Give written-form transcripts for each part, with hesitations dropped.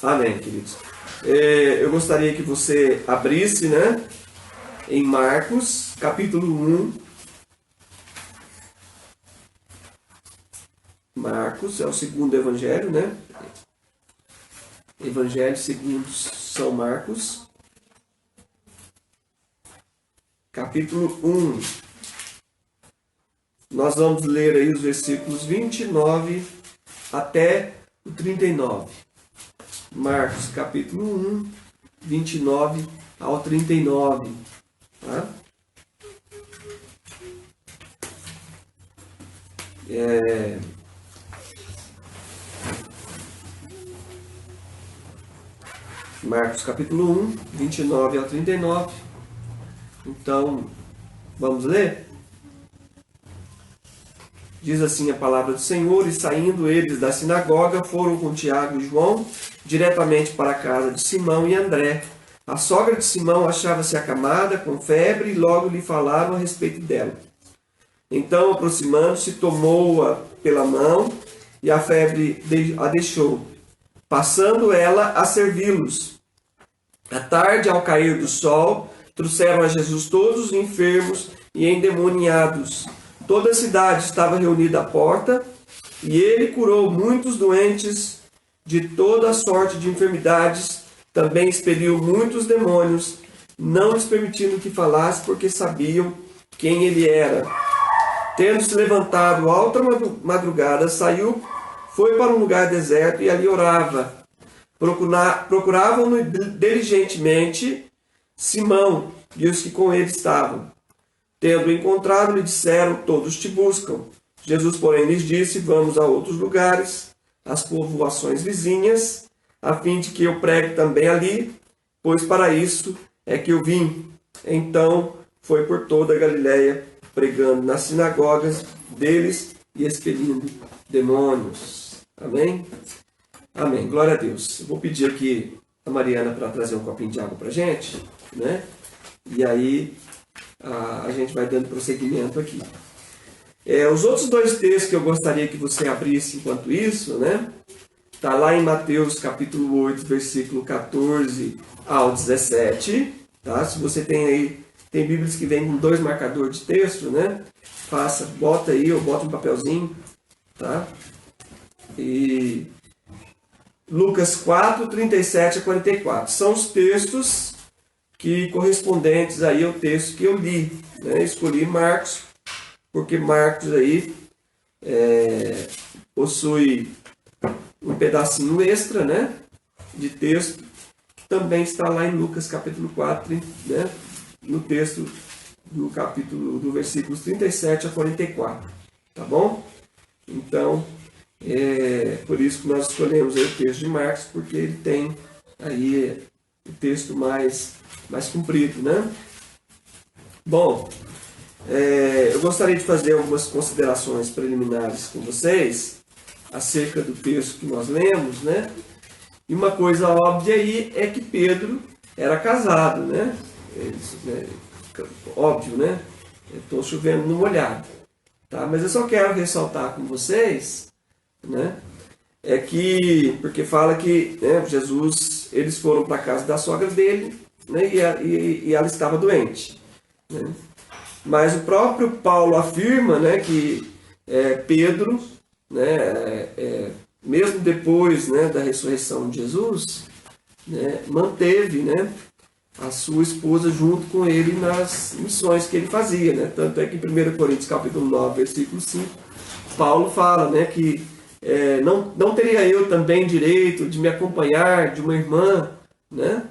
Amém, queridos. Eu gostaria que você abrisse, né, em Marcos, capítulo 1. Marcos é o segundo evangelho, né? Evangelho segundo São Marcos, capítulo 1. Nós vamos ler aí os versículos 29 até o 39. Marcos, capítulo 1, 29 ao 39. Tá? Marcos, capítulo 1, 29 ao 39. Então, vamos ler? Diz assim a palavra do Senhor: E saindo eles da sinagoga, foram com Tiago e João diretamente para a casa de Simão e André. A sogra de Simão achava-se acamada com febre e logo lhe falaram a respeito dela. Então, aproximando-se, tomou-a pela mão e a febre a deixou, passando ela a servi-los. À tarde, ao cair do sol, trouxeram a Jesus todos os enfermos e endemoniados. Toda a cidade estava reunida à porta, e ele curou muitos doentes de toda a sorte de enfermidades, também expeliu muitos demônios, não lhes permitindo que falasse, porque sabiam quem ele era. Tendo se levantado alta madrugada, saiu, foi para um lugar deserto e ali orava. Procuravam-no diligentemente Simão e os que com ele estavam. Tendo encontrado, lhe disseram: todos te buscam. Jesus, porém, lhes disse: vamos a outros lugares, às povoações vizinhas, a fim de que eu pregue também ali, pois para isso é que eu vim. Então foi por toda a Galiléia, pregando nas sinagogas deles e expelindo demônios. Amém? Amém. Glória a Deus. Eu vou pedir aqui a Mariana para trazer um copinho de água para a gente, né? E aí a gente vai dando prosseguimento aqui. Os outros dois textos que eu gostaria que você abrisse enquanto isso, né? Está lá em Mateus capítulo 8, versículo 14 ao 17. Tá? Se você tem aí, tem Bíblias que vêm com 2 marcadores de texto, né? Bota aí ou bota um papelzinho. Tá? E Lucas 4, 37 a 44. São os textos que correspondentes aí ao texto que eu li, né? Escolhi Marcos, porque Marcos aí possui um pedacinho extra, né, de texto, que também está lá em Lucas capítulo 4, né, no texto do capítulo, do versículos 37 a 44, tá bom? Então, por isso que nós escolhemos aí o texto de Marcos, porque ele tem aí o texto mais comprido, né? Bom, eu gostaria de fazer algumas considerações preliminares com vocês acerca do texto que nós lemos, né? E uma coisa óbvia aí é que Pedro era casado, né? Óbvio, né? Estou chovendo no molhado, tá? Mas eu só quero ressaltar com vocês, né? Porque fala que, né, Jesus, eles foram para a casa da sogra dele, né? E ela estava doente, né? Mas o próprio Paulo afirma, né, que Pedro, né, mesmo depois, né, da ressurreição de Jesus, né, manteve, né, a sua esposa junto com ele nas missões que ele fazia, né? Tanto é que em 1 Coríntios capítulo 9, versículo 5, Paulo fala, né, que não teria eu também direito de me acompanhar de uma irmã, né,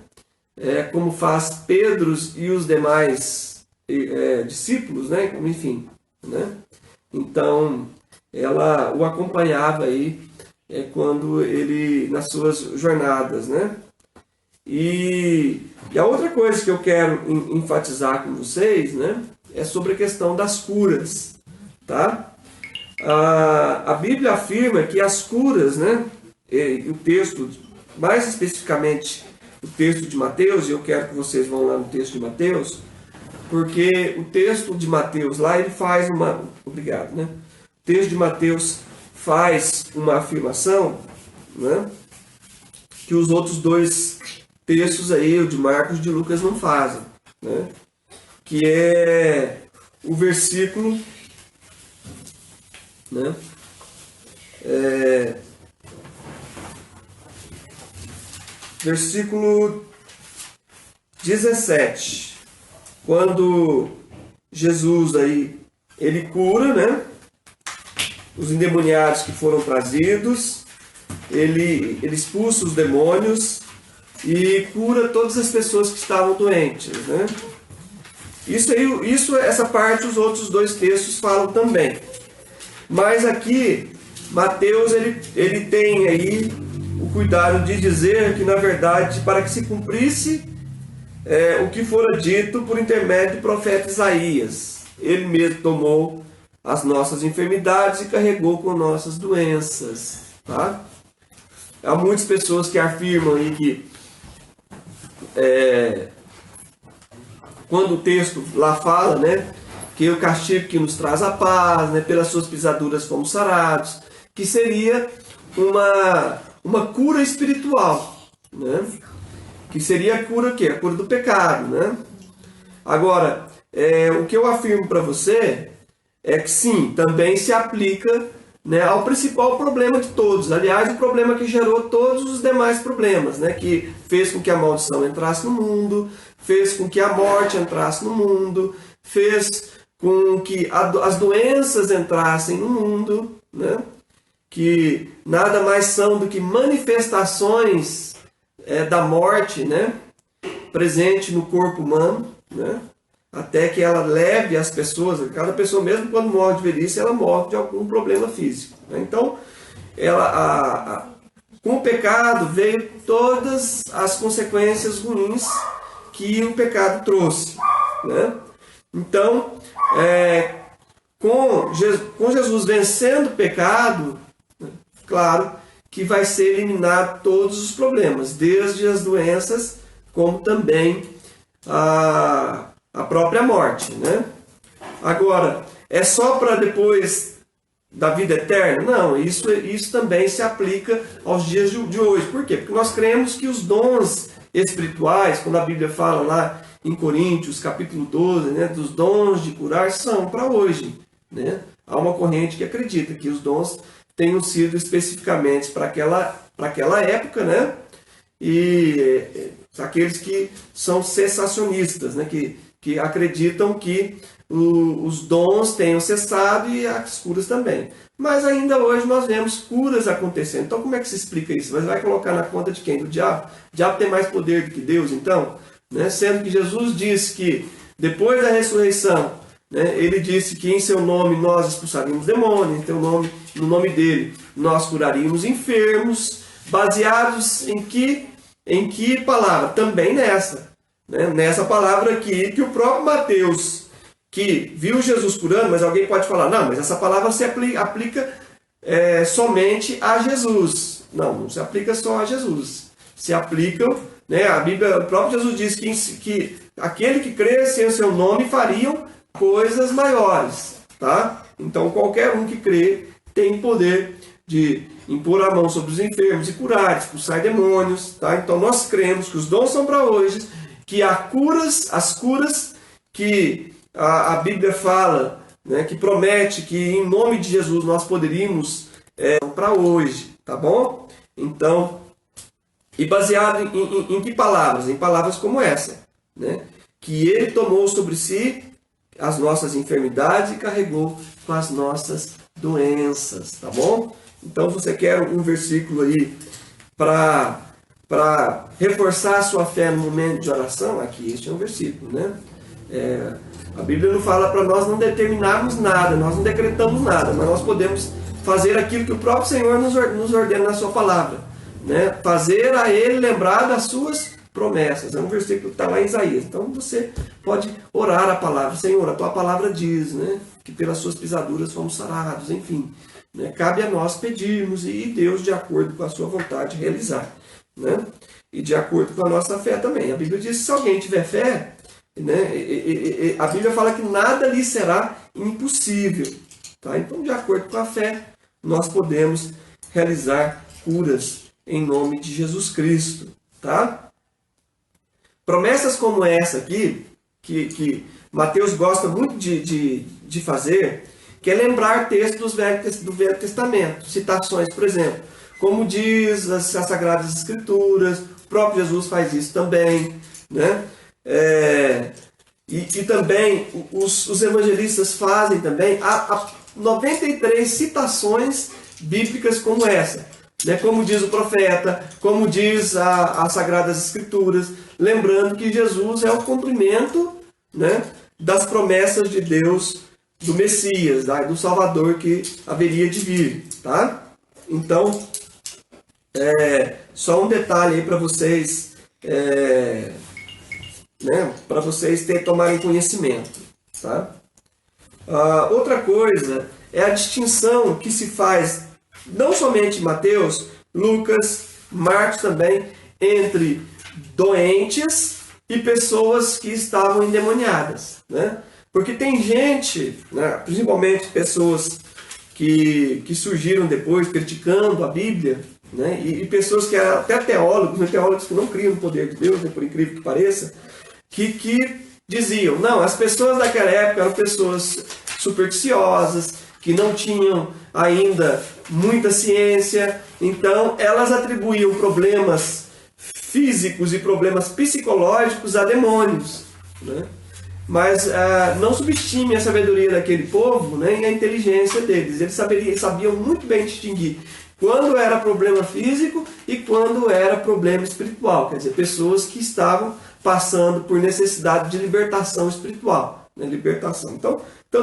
como faz Pedro e os demais discípulos, né? Enfim, né? Então, ela o acompanhava aí quando ele, nas suas jornadas, né? E a outra coisa que eu quero enfatizar com vocês, né, é sobre a questão das curas, tá? A Bíblia afirma que as curas, né, o texto, mais especificamente o texto de Mateus, e eu quero que vocês vão lá no texto de Mateus, porque o texto de Mateus lá, ele faz uma... Obrigado, né? O texto de Mateus faz uma afirmação, né, que os outros dois textos aí, o de Marcos e de Lucas, não fazem, né? Que é o versículo, né? Versículo 17, quando Jesus aí, ele cura, né, os endemoniados que foram trazidos, ele expulsa os demônios e cura todas as pessoas que estavam doentes, né? Essa parte os outros textos falam também. Mas aqui, Mateus, ele tem aí o cuidado de dizer que, na verdade, para que se cumprisse o que fora dito por intermédio do profeta Isaías. Ele mesmo tomou as nossas enfermidades e carregou com nossas doenças. Tá? Há muitas pessoas que afirmam aí que quando o texto lá fala, né, que o castigo que nos traz a paz, né, pelas suas pisaduras fomos sarados, que seria uma cura espiritual, né? Que seria a cura o quê? A cura do pecado, né? Agora, o que eu afirmo para você é que sim, também se aplica, né, ao principal problema de todos. Aliás, o problema que gerou todos os demais problemas, né, que fez com que a maldição entrasse no mundo, fez com que a morte entrasse no mundo, fez com que as doenças entrassem no mundo, né, que nada mais são do que manifestações da morte, né, presente no corpo humano, né, até que ela leve as pessoas, cada pessoa mesmo quando morre de velhice, ela morre de algum problema físico, né? Então, com o pecado veio todas as consequências ruins que o pecado trouxe, né? Então, com Jesus vencendo o pecado, claro que vai ser eliminado todos os problemas, desde as doenças, como também a própria morte, né? Agora, é só para depois da vida eterna? Não, isso também se aplica aos dias de hoje. Por quê? Porque nós cremos que os dons espirituais, quando a Bíblia fala lá em Coríntios, capítulo 12, né, dos dons de curar, são para hoje, né? Há uma corrente que acredita que os dons tenham sido especificamente para aquela época, né? E aqueles que são cessacionistas, né? Que acreditam que os dons tenham cessado e as curas também. Mas ainda hoje nós vemos curas acontecendo. Então como é que se explica isso? Mas vai colocar na conta de quem? Do diabo? O diabo tem mais poder do que Deus, então? Né? Sendo que Jesus disse que depois da ressurreição, né, ele disse que em seu nome nós expulsaríamos demônios, no nome dele nós curaríamos enfermos, baseados em que palavra? Também nessa. Né? Nessa palavra aqui, que o próprio Mateus, que viu Jesus curando, mas alguém pode falar, não, mas essa palavra se aplica somente a Jesus. Não se aplica só a Jesus. Se aplicam, né? A Bíblia, o próprio Jesus diz que aquele que cresce em seu nome fariam coisas maiores, tá? Então qualquer um que crê tem poder de impor a mão sobre os enfermos e curar, expulsar demônios, tá? Então nós cremos que os dons são para hoje, que as curas que a Bíblia fala, né, que promete que em nome de Jesus nós poderíamos para hoje, tá bom? Então, e baseado em que palavras? Em palavras como essa, né? Que ele tomou sobre si as nossas enfermidades e carregou com as nossas doenças, tá bom? Então, você quer um versículo aí para reforçar a sua fé no momento de oração? Aqui, este é um versículo, né? A Bíblia não fala para nós não determinarmos nada, nós não decretamos nada, mas nós podemos fazer aquilo que o próprio Senhor nos ordena na sua palavra, né? Fazer a Ele lembrar das suas promessas. É um versículo que está lá em Isaías. Então você pode orar a palavra. Senhor, a tua palavra diz, né, que pelas suas pisaduras fomos sarados, enfim. Né? Cabe a nós pedirmos e Deus, de acordo com a sua vontade, realizar. Né? E de acordo com a nossa fé também. A Bíblia diz que se alguém tiver fé, né, a Bíblia fala que nada lhe será impossível. Tá? Então, de acordo com a fé, nós podemos realizar curas em nome de Jesus Cristo, tá? Promessas como essa aqui, que Mateus gosta muito de fazer, que é lembrar textos do Velho Testamento, citações, por exemplo, como diz as Sagradas Escrituras, o próprio Jesus faz isso também, né? E também os evangelistas fazem também há 93 citações bíblicas como essa, né? Como diz o profeta, como diz as Sagradas Escrituras, lembrando que Jesus é o cumprimento, né, das promessas de Deus, do Messias, do Salvador que haveria de vir, tá? Então, só um detalhe aí para vocês, né, para vocês tomarem conhecimento, tá? Outra coisa é a distinção que se faz, não somente em Mateus, Lucas, Marcos também, entre doentes e pessoas que estavam endemoniadas, né? Porque tem gente, né, principalmente pessoas que surgiram depois criticando a Bíblia, né, e pessoas que eram até teólogos, né, teólogos que não criam no poder de Deus, né, por incrível que pareça, que diziam, não, as pessoas daquela época eram pessoas supersticiosas, que não tinham ainda muita ciência, então elas atribuíam problemas físicos e problemas psicológicos a demônios, né? Mas não subestime a sabedoria daquele povo, né, e a inteligência deles. Eles sabiam muito bem distinguir quando era problema físico e quando era problema espiritual. Quer dizer, pessoas que estavam passando por necessidade de libertação espiritual. Né, libertação. Então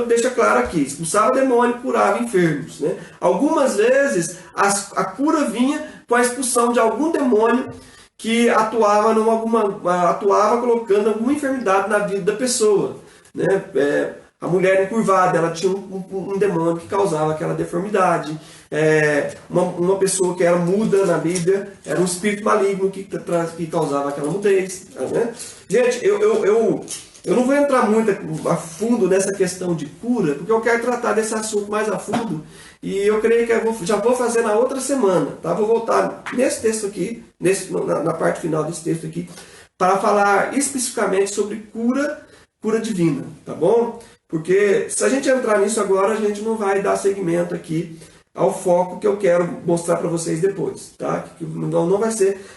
deixa claro aqui, expulsava demônio, curava enfermos. Né? Algumas vezes a cura vinha com a expulsão de algum demônio que atuava colocando alguma enfermidade na vida da pessoa, né? A mulher encurvada, ela tinha um demônio que causava aquela deformidade. Uma pessoa que era muda na Bíblia, era um espírito maligno que causava aquela mudez, né? Gente, eu não vou entrar muito a fundo nessa questão de cura, porque eu quero tratar desse assunto mais a fundo. E eu creio que já vou fazer na outra semana, tá? Vou voltar nesse texto aqui, na parte final desse texto aqui, para falar especificamente sobre cura divina, tá bom? Porque se a gente entrar nisso agora, a gente não vai dar seguimento aqui ao foco que eu quero mostrar para vocês depois, tá? Não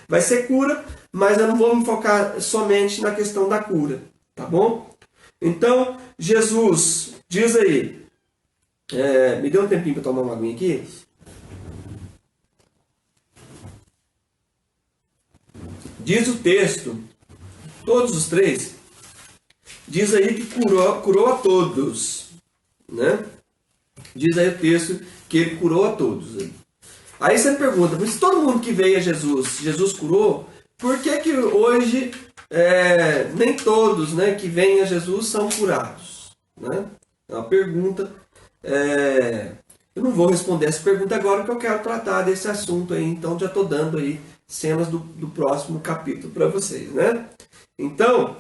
vai ser cura, mas eu não vou me focar somente na questão da cura, tá bom? Então, Jesus diz aí, me dê um tempinho para tomar uma aguinha aqui. Diz o texto, todos os três, diz aí que curou a todos, né? Diz aí o texto que ele curou a todos. Aí você me pergunta, mas se todo mundo que veio a Jesus curou, por que hoje nem todos, né, que vêm a Jesus são curados? Né? É uma pergunta. Eu não vou responder essa pergunta agora, porque eu quero tratar desse assunto aí, então já estou dando aí cenas do próximo capítulo para vocês, né? Então,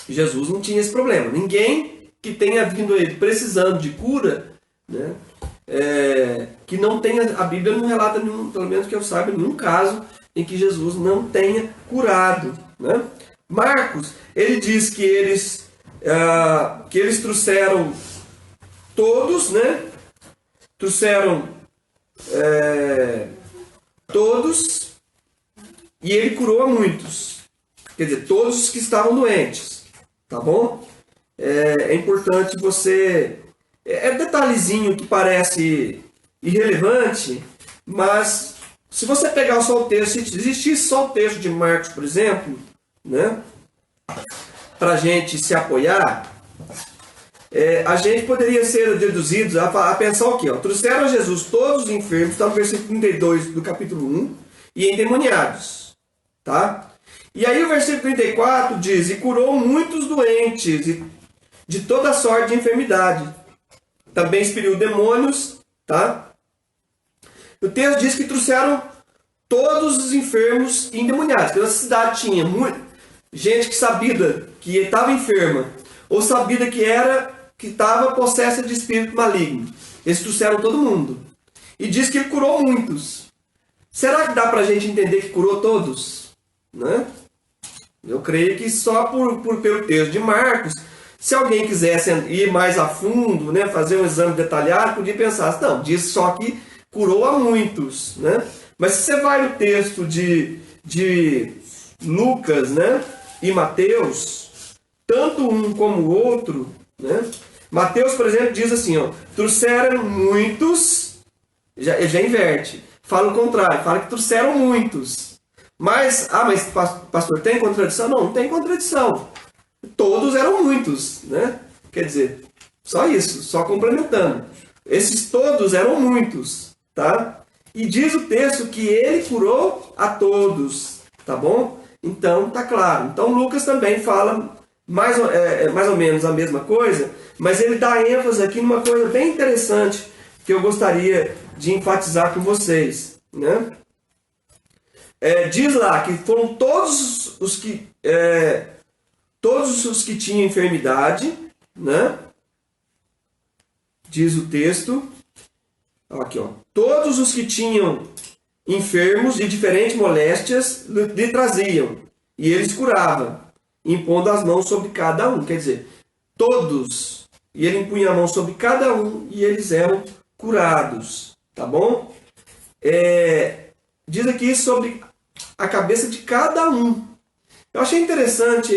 Jesus não tinha esse problema. Ninguém que tenha vindo a ele precisando de cura, né, que não tenha, a Bíblia não relata nenhum, pelo menos que eu saiba, nenhum caso em que Jesus não tenha curado, né? Marcos, ele diz que eles trouxeram todos, né? Trouxeram todos e ele curou a muitos. Quer dizer, todos os que estavam doentes. Tá bom? É importante você... detalhezinho que parece irrelevante, mas se você pegar só o texto, se existisse só o texto de Marcos, por exemplo, né? Para a gente se apoiar, a gente poderia ser deduzidos a pensar o quê? Trouxeram a Jesus todos os enfermos, está no versículo 32 do capítulo 1, e endemoniados. Tá? E aí o versículo 34 diz, e curou muitos doentes de toda sorte de enfermidade. Também expeliu demônios. Tá? O texto diz que trouxeram todos os enfermos e endemoniados. Porque na cidade tinha gente que sabia que estava enferma, ou sabia que estava possessa de espírito maligno. Eles trouxeram todo mundo. E diz que ele curou muitos. Será que dá para a gente entender que curou todos? Né? Eu creio que só pelo texto de Marcos, se alguém quisesse ir mais a fundo, né, fazer um exame detalhado, podia pensar, não, diz só que curou a muitos. Né? Mas se você vai no texto de Lucas, né, e Mateus, tanto um como o outro, né? Mateus, por exemplo, diz assim, ó, trouxeram muitos, já inverte, fala o contrário, fala que trouxeram muitos. Mas pastor, tem contradição? Não tem contradição. Todos eram muitos, né? Quer dizer, só isso, só complementando. Esses todos eram muitos, tá? E diz o texto que ele curou a todos, tá bom? Então, tá claro. Então, Lucas também fala mais ou menos a mesma coisa, mas ele dá ênfase aqui numa coisa bem interessante que eu gostaria de enfatizar com vocês, né? Diz lá que foram todos os que tinham enfermidade, né? Diz o texto, aqui, ó, todos os que tinham enfermos de diferentes moléstias lhe traziam, e eles curavam, impondo as mãos sobre cada um. Quer dizer, todos, e ele impunha a mão sobre cada um, e eles eram curados, tá bom? Diz aqui sobre a cabeça de cada um. Eu achei interessante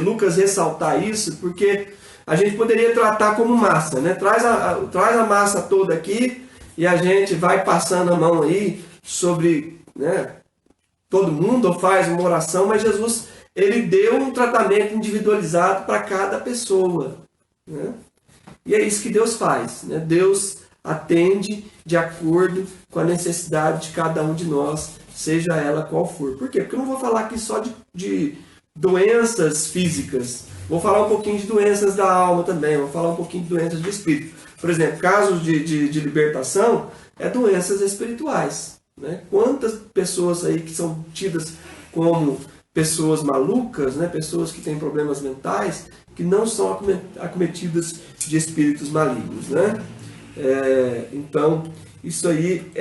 Lucas ressaltar isso, porque a gente poderia tratar como massa, né? Traz a massa toda aqui e a gente vai passando a mão aí sobre, né, todo mundo, ou faz uma oração, mas Jesus, ele deu um tratamento individualizado para cada pessoa, né? E é isso que Deus faz, né? Deus atende de acordo com a necessidade de cada um de nós, seja ela qual for. Por quê? Porque eu não vou falar aqui só de doenças físicas. Vou falar um pouquinho de doenças da alma também. Vou falar um pouquinho de doenças do espírito. Por exemplo, casos de libertação, doenças espirituais, né? Quantas pessoas aí que são tidas como pessoas malucas, né? Pessoas que têm problemas mentais, que não são acometidas de espíritos malignos, né? Então, isso aí,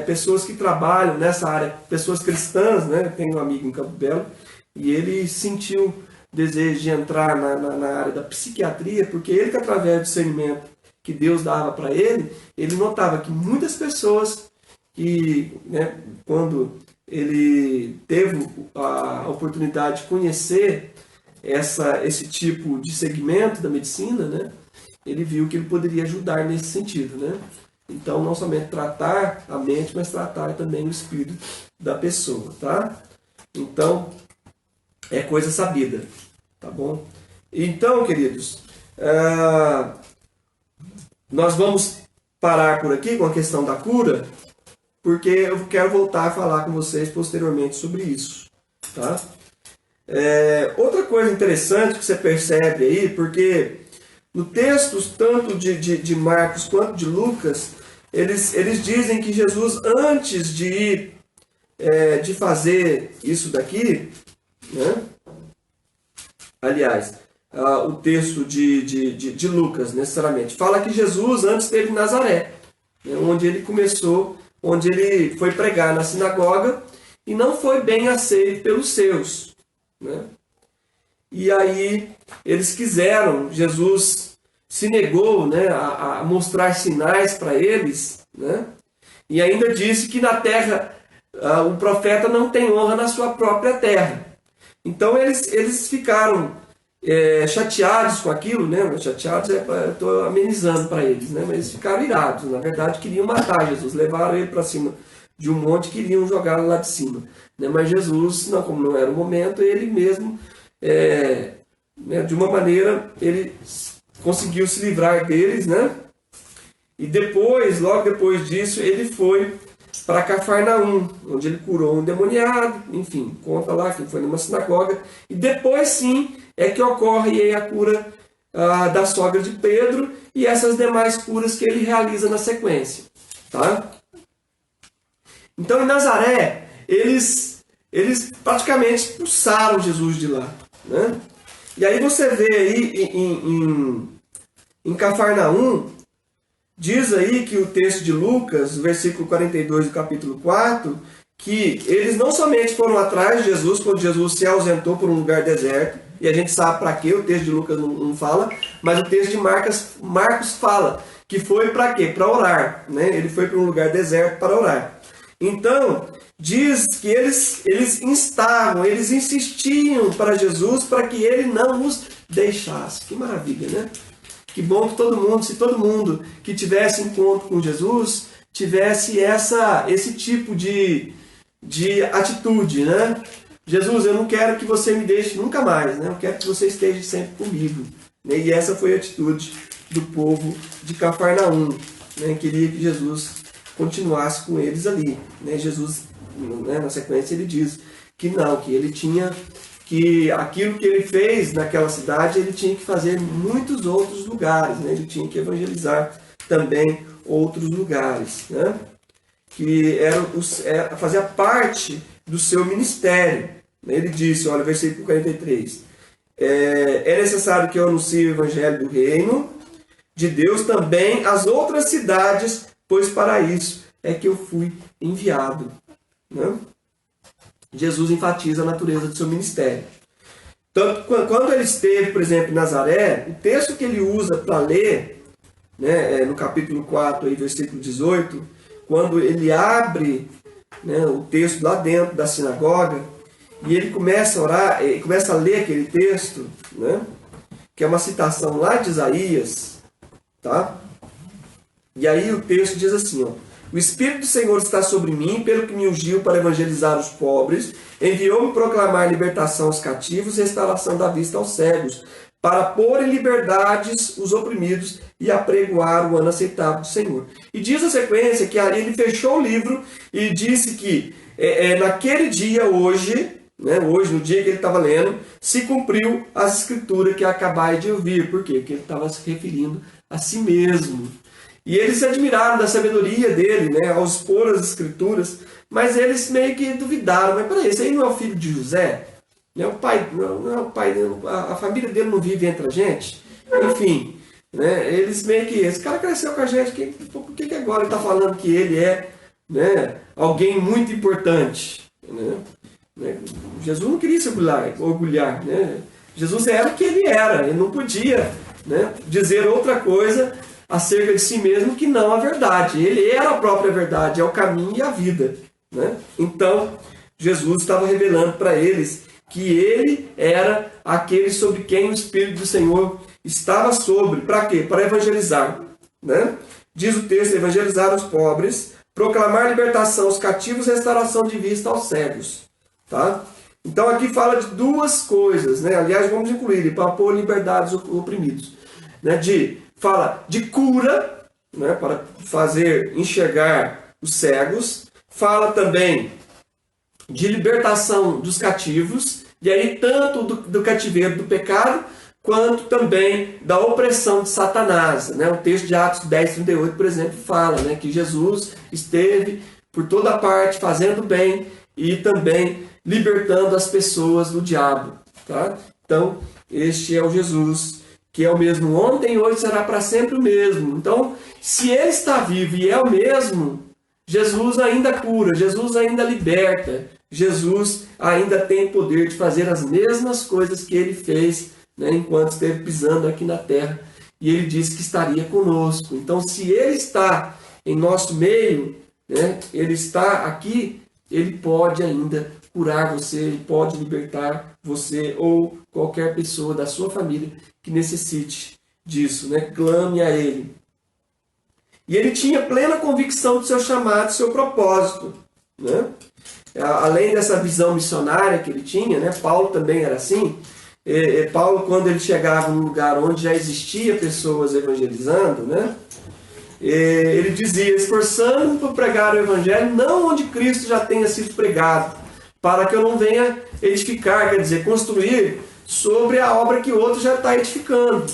pessoas que trabalham nessa área, pessoas cristãs, né? Tenho um amigo em Campo Belo, e ele sentiu desejo de entrar na área da psiquiatria, porque ele, que através do discernimento que Deus dava para ele, ele notava que muitas pessoas que, né, quando ele teve a oportunidade de conhecer esse tipo de segmento da medicina, né, ele viu que ele poderia ajudar nesse sentido, né? Então, não somente tratar a mente, mas tratar também o espírito da pessoa, tá? Então, é coisa sabida, tá bom? Então, queridos, nós vamos parar por aqui com a questão da cura, porque eu quero voltar a falar com vocês posteriormente sobre isso, tá? Outra coisa interessante que você percebe aí, porque no texto tanto de Marcos quanto de Lucas, eles dizem que Jesus, antes de ir, de fazer isso daqui, né? Aliás, o texto de Lucas, necessariamente, fala que Jesus antes esteve em Nazaré, né? Onde ele começou, onde ele foi pregar na sinagoga e não foi bem aceito pelos seus, né? E aí eles quiseram, Jesus se negou, né, a mostrar sinais para eles, né? E ainda disse que na terra o profeta não tem honra na sua própria terra. Então eles ficaram chateados com aquilo, né? Chateados, eu estou amenizando para eles, né? Mas eles ficaram irados. Na verdade, queriam matar Jesus, levaram ele para cima de um monte, queriam jogá-lo lá de cima, né? Mas Jesus, não, como não era o momento, ele mesmo, né, de uma maneira, ele conseguiu se livrar deles, né? E depois, logo depois disso, ele foi para Cafarnaum, onde ele curou um endemoniado, enfim, conta lá que foi numa sinagoga, e depois sim é que ocorre aí a cura da sogra de Pedro e essas demais curas que ele realiza na sequência, tá? Então, em Nazaré, eles praticamente expulsaram Jesus de lá, né? E aí você vê aí em Cafarnaum, Diz aí que o texto de Lucas, versículo 42 do capítulo 4, que eles não somente foram atrás de Jesus quando Jesus se ausentou por um lugar deserto, e a gente sabe para quê, o texto de Lucas não fala, mas o texto de Marcos fala que foi para quê? Para orar, né? Ele foi para um lugar deserto para orar. Então, diz que eles instavam, eles insistiam para Jesus para que ele não os deixasse. Que maravilha, né? Que bom que se todo mundo que tivesse encontro com Jesus, tivesse esse tipo de atitude, né? Jesus, eu não quero que você me deixe nunca mais, né? Eu quero que você esteja sempre comigo. Né? E essa foi a atitude do povo de Cafarnaum, né? Queria que Jesus continuasse com eles ali. Né? Jesus, né, na sequência, ele diz que não, que ele tinha que aquilo que ele fez naquela cidade, ele tinha que fazer em muitos outros lugares, né? Ele tinha que evangelizar também outros lugares, né? Que fazia parte do seu ministério. Ele disse, olha, versículo 43, é necessário que eu anuncie o evangelho do reino de Deus também às outras cidades, pois para isso é que eu fui enviado. Né? Jesus enfatiza a natureza do seu ministério. Tanto quando ele esteve, por exemplo, em Nazaré, o texto que ele usa para ler, né, no capítulo 4, aí, versículo 18, quando ele abre, né, o texto lá dentro da sinagoga, e ele começa a orar, ele começa a ler aquele texto, né, que é uma citação lá de Isaías, tá? E aí o texto diz assim, ó, o Espírito do Senhor está sobre mim, pelo que me ungiu para evangelizar os pobres, enviou-me proclamar libertação aos cativos e restauração da vista aos cegos, para pôr em liberdades os oprimidos e apregoar o ano aceitável do Senhor. E diz a sequência que ali ele fechou o livro e disse que naquele dia, hoje, né, hoje, no dia que ele estava lendo, se cumpriu a escritura que acabai de ouvir. Por quê? Porque ele estava se referindo a si mesmo. E eles se admiraram da sabedoria dele, né, ao expor as escrituras, mas eles meio que duvidaram. Mas peraí, esse aí não é o filho de José? Não é o pai, não é o pai, a família dele não vive entre a gente? Enfim, né, eles meio que, esse cara cresceu com a gente, por que agora ele está falando que ele é, né, alguém muito importante? Né? Jesus não queria se orgulhar, né? Jesus era o que ele era, ele não podia, né, dizer outra coisa acerca de si mesmo que não a verdade. Ele era a própria verdade, é o caminho e a vida. Né? Então, Jesus estava revelando para eles que ele era aquele sobre quem o Espírito do Senhor estava sobre. Para quê? Para evangelizar. Né? Diz o texto, evangelizar os pobres, proclamar libertação aos cativos e restauração de vista aos cegos. Tá? Então aqui fala de duas coisas. Né? Aliás, vamos incluir, para pôr liberdade aos oprimidos. Né? Fala de cura, né, para fazer enxergar os cegos. Fala também de libertação dos cativos. E aí tanto do cativeiro do pecado, quanto também da opressão de Satanás. Né? O texto de Atos 10:38, por exemplo, fala, né, que Jesus esteve por toda parte fazendo bem e também libertando as pessoas do diabo. Tá? Então, este é o Jesus que é o mesmo ontem e hoje será para sempre o mesmo. Então, se ele está vivo e é o mesmo, Jesus ainda cura, Jesus ainda liberta, Jesus ainda tem poder de fazer as mesmas coisas que ele fez, né, enquanto esteve pisando aqui na terra. E ele disse que estaria conosco. Então, se ele está em nosso meio, né, ele está aqui, ele pode ainda curar você, ele pode libertar você ou qualquer pessoa da sua família que necessite disso, né? Clame a ele. E ele tinha plena convicção do seu chamado, do seu propósito, né? Além dessa visão missionária que ele tinha, né? Paulo também era assim. Paulo, quando ele chegava num lugar onde já existia pessoas evangelizando, né? Ele dizia, esforçando-me para pregar o evangelho, não onde Cristo já tenha sido pregado, para que eu não venha edificar, quer dizer, construir sobre a obra que o outro já está edificando.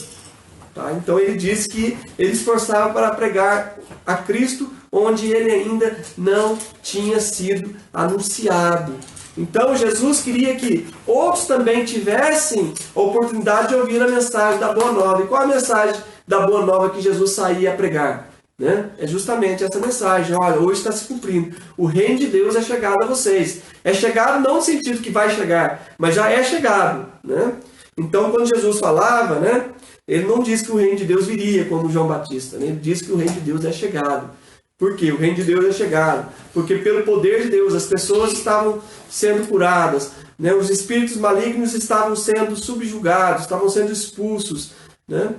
Tá? Então ele diz que ele esforçava para pregar a Cristo onde ele ainda não tinha sido anunciado. Então Jesus queria que outros também tivessem a oportunidade de ouvir a mensagem da Boa Nova. E qual a mensagem da Boa Nova que Jesus saía a pregar? né? É justamente essa mensagem. Olha, hoje está se cumprindo. O reino de Deus é chegado a vocês. É chegado não no sentido que vai chegar, mas já é chegado, né? Então, quando Jesus falava, né, ele não disse que o reino de Deus viria como João Batista, né? Ele disse que o reino de Deus é chegado. Por quê? O reino de Deus é chegado. Porque pelo poder de Deus as pessoas estavam sendo curadas, né? Os espíritos malignos estavam sendo subjugados, estavam sendo expulsos, né?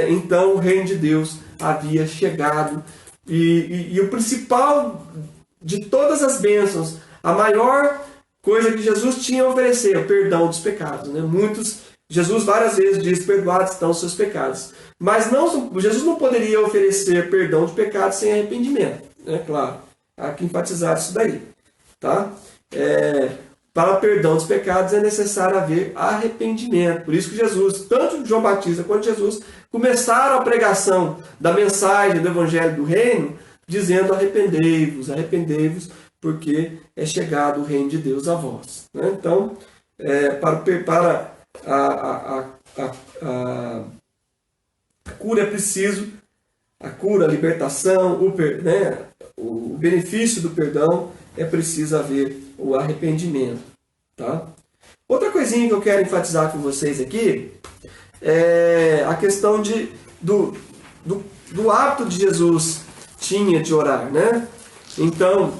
Então o reino de Deus havia chegado. E o principal de todas as bênçãos, a maior coisa que Jesus tinha a oferecer, o perdão dos pecados, né? Jesus várias vezes diz: perdoados estão os seus pecados. Mas Jesus não poderia oferecer perdão de pecados sem arrependimento, né? Claro, há que enfatizar isso daí, tá? Para o perdão dos pecados é necessário haver arrependimento. Por isso que Jesus, tanto João Batista quanto Jesus, começaram a pregação da mensagem do Evangelho do Reino, dizendo: arrependei-vos, arrependei-vos, porque é chegado o reino de Deus a vós, né? Então, para a cura é preciso, a cura, a libertação, o benefício do perdão, é preciso haver o arrependimento, tá? Outra coisinha que eu quero enfatizar com vocês aqui é a questão do hábito de Jesus tinha de orar, né? Então,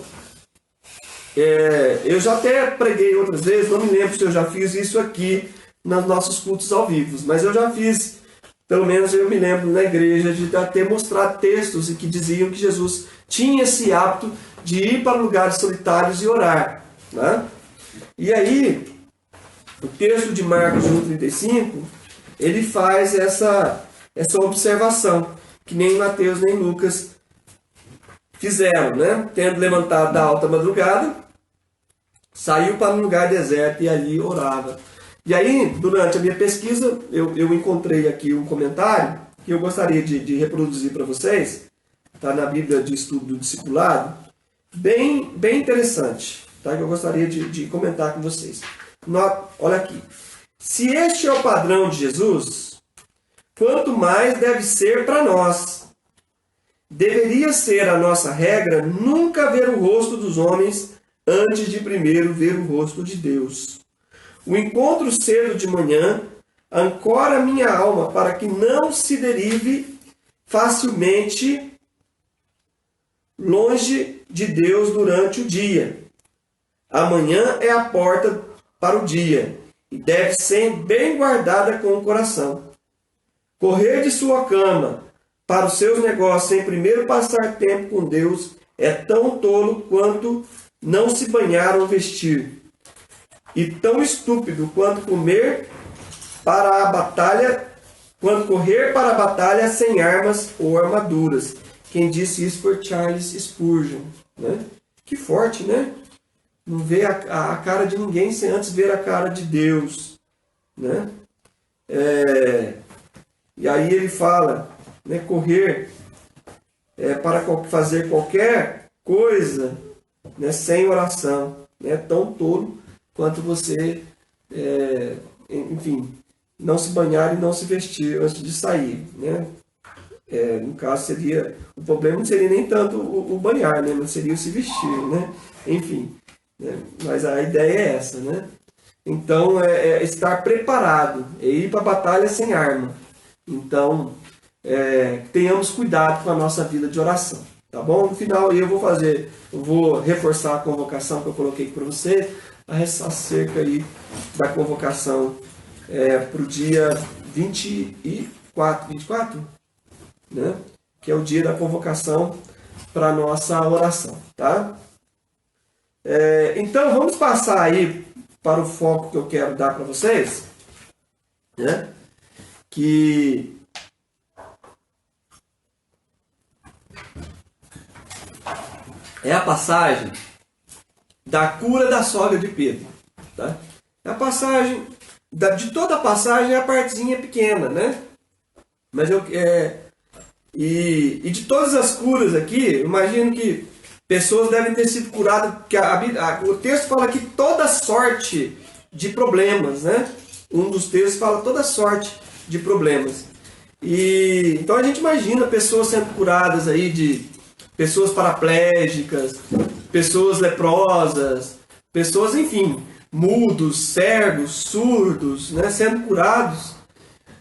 eu já até preguei outras vezes, não me lembro se eu já fiz isso aqui nos nossos cultos ao vivo, mas eu já fiz, pelo menos eu me lembro na igreja, de até mostrar textos que diziam que Jesus tinha esse hábito de ir para lugares solitários e orar, né? E aí, o texto de Marcos 1,35, ele faz essa observação, que nem Mateus nem Lucas fizeram, né? Tendo levantado da alta madrugada, saiu para um lugar deserto e ali orava. E aí, durante a minha pesquisa, eu encontrei aqui um comentário que eu gostaria de reproduzir para vocês. Está na Bíblia de Estudo do Discipulado. Bem interessante, tá? Que eu gostaria de comentar com vocês. Olha aqui. Se este é o padrão de Jesus, quanto mais deve ser para nós. Deveria ser a nossa regra nunca ver o rosto dos homens antes de primeiro ver o rosto de Deus. O encontro cedo de manhã ancora minha alma para que não se derive facilmente longe de Deus durante o dia. Amanhã é a porta para o dia e deve ser bem guardada com o coração. Correr de sua cama para os seus negócios sem primeiro passar tempo com Deus é tão tolo quanto não se banhar ou vestir, e tão estúpido quanto correr para a batalha sem armas ou armaduras. Quem disse isso foi Charles Spurgeon, né? Que forte, né? Não vê a cara de ninguém sem antes ver a cara de Deus, né? E aí ele fala, né, correr para fazer qualquer coisa, né, sem oração, né, tão tolo quanto você, enfim, não se banhar e não se vestir antes de sair, né? No caso o problema não seria nem tanto o banhar, né, mas seria o se vestir, né? Enfim, né? Mas a ideia é essa, né? Então estar preparado, ir para a batalha sem arma. Então tenhamos cuidado com a nossa vida de oração, tá bom? No final eu vou reforçar a convocação que eu coloquei para você acerca aí da convocação para o dia 24, né? Que é o dia da convocação para a nossa oração, tá? Então vamos passar aí para o foco que eu quero dar para vocês, né? Que é a passagem da cura da sogra de Pedro, tá? A passagem de toda a passagem é a partezinha pequena, né? Mas e de todas as curas aqui, eu imagino que pessoas devem ter sido curadas, porque o texto fala que toda sorte de problemas, né? Um dos textos fala toda sorte de problemas. E então a gente imagina pessoas sendo curadas aí de pessoas paraplégicas, pessoas leprosas, pessoas, enfim, mudos, cegos, surdos, né, sendo curados.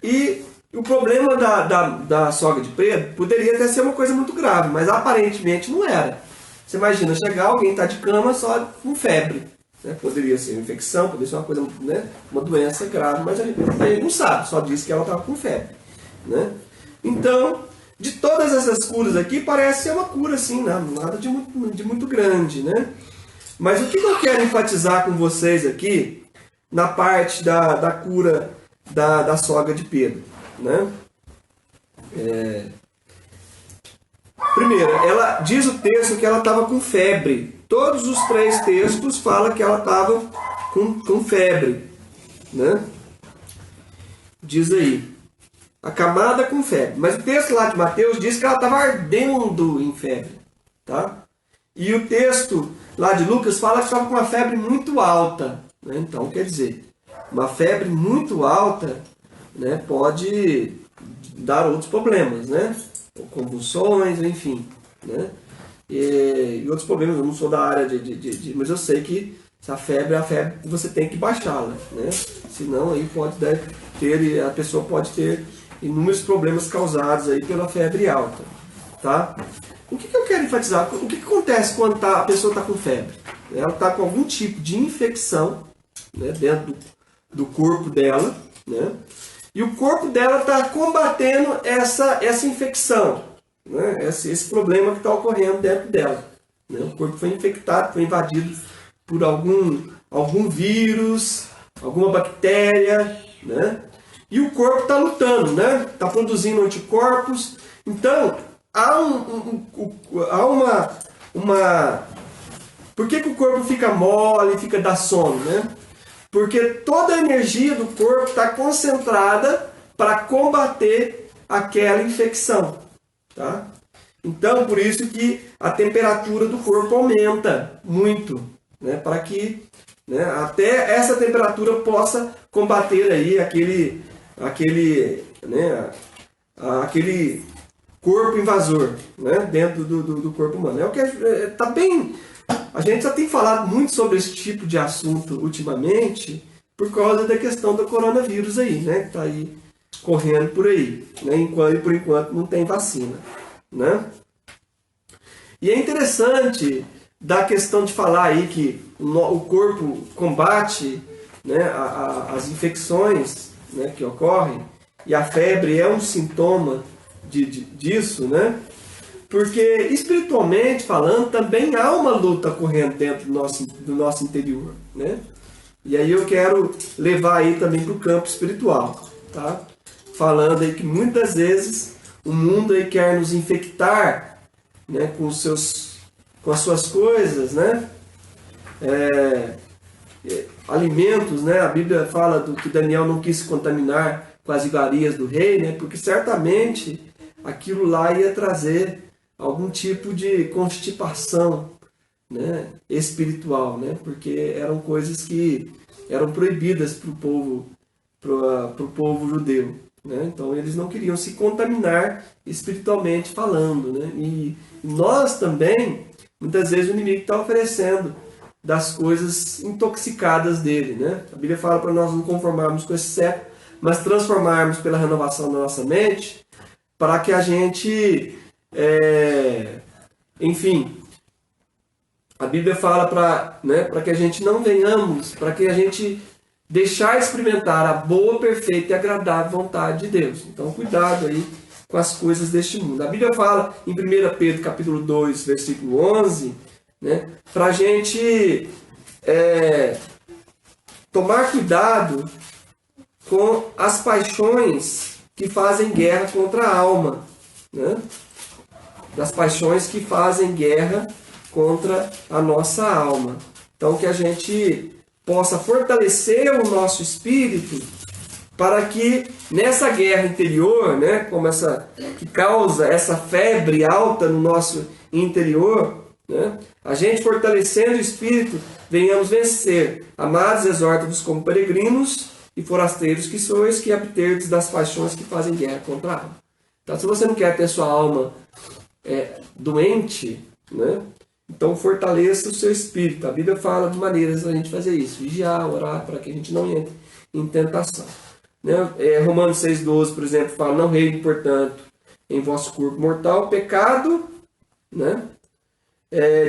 E o problema da sogra de Pedro poderia até ser uma coisa muito grave, mas aparentemente não era. Você imagina chegar, alguém está de cama só com febre. Né? Poderia ser uma infecção, poderia ser uma coisa, né, uma doença grave, mas a gente não sabe, só disse que ela estava com febre. Né? Então, de todas essas curas aqui, parece ser uma cura assim, nada de muito grande. Né? Mas o que eu quero enfatizar com vocês aqui, na parte da cura da sogra de Pedro? Né? Primeiro, ela diz o texto que ela estava com febre. Todos os 3 textos falam que ela estava com febre. Né? Diz aí, acamada com febre. Mas o texto lá de Mateus diz que ela estava ardendo em febre. Tá? E o texto lá de Lucas fala que estava com uma febre muito alta. Né? Então, quer dizer, uma febre muito alta, né, pode dar outros problemas, né? Convulsões, enfim. Né? E outros problemas, eu não sou da área mas eu sei que a febre é a febre que você tem que baixá-la. Né? Senão aí a pessoa pode ter inúmeros problemas causados aí pela febre alta. Tá? O que eu quero enfatizar? O que acontece quando a pessoa está com febre? Ela está com algum tipo de infecção, né, dentro do corpo dela, né? E o corpo dela está combatendo essa infecção, né? Esse problema que está ocorrendo dentro dela. Né? O corpo foi infectado, foi invadido por algum vírus, alguma bactéria, né? E o corpo está lutando, né? Está produzindo anticorpos. Então, há uma... Por que o corpo fica mole, fica dá sono, né? Porque toda a energia do corpo está concentrada para combater aquela infecção. Tá? Então, por isso que a temperatura do corpo aumenta muito, né? Para que, né, até essa temperatura possa combater aí aquele corpo invasor, né, dentro do corpo humano. Tá bem. A gente já tem falado muito sobre esse tipo de assunto ultimamente por causa da questão do coronavírus aí, né? Que está aí correndo por aí, né? Por enquanto não tem vacina, né? E é interessante da questão de falar aí que o corpo combate, né, as infecções, né, que ocorrem, e a febre é um sintoma disso, né? Porque, espiritualmente falando, também há uma luta correndo dentro do nosso interior, né? E aí eu quero levar aí também para o campo espiritual, tá? Falando aí que muitas vezes o mundo aí quer nos infectar, né, com as suas coisas, né? Alimentos, né? A Bíblia fala que Daniel não quis se contaminar com as iguarias do rei, né? Porque certamente aquilo lá ia trazer algum tipo de constipação, né, espiritual, né, porque eram coisas que eram proibidas para o povo judeu. Né? Então eles não queriam se contaminar espiritualmente falando. Né? E nós também, muitas vezes o inimigo está oferecendo das coisas intoxicadas dele. Né? A Bíblia fala para nós não conformarmos com esse século, mas transformarmos pela renovação da nossa mente, para que a gente... enfim, a Bíblia fala para que a gente não venhamos, para que a gente deixar experimentar a boa, perfeita e agradável vontade de Deus. Então, cuidado aí com as coisas deste mundo. A Bíblia fala em 1 Pedro capítulo 2, versículo 11, né, para a gente tomar cuidado com as paixões que fazem guerra contra a alma, né? Das paixões que fazem guerra contra a nossa alma. Então, que a gente possa fortalecer o nosso espírito para que nessa guerra interior, né, como que causa essa febre alta no nosso interior, né, a gente fortalecendo o espírito, venhamos vencer. Amados, exorta-vos como peregrinos e forasteiros que sois, que abterdes das paixões que fazem guerra contra a alma. Então, se você não quer ter sua alma doente, né? Então fortaleça o seu espírito. A Bíblia fala de maneiras da gente fazer isso. Vigiar, orar, para que a gente não entre em tentação. Né? Romanos 6,12, por exemplo, fala: não reine, portanto, em vosso corpo mortal pecado, né?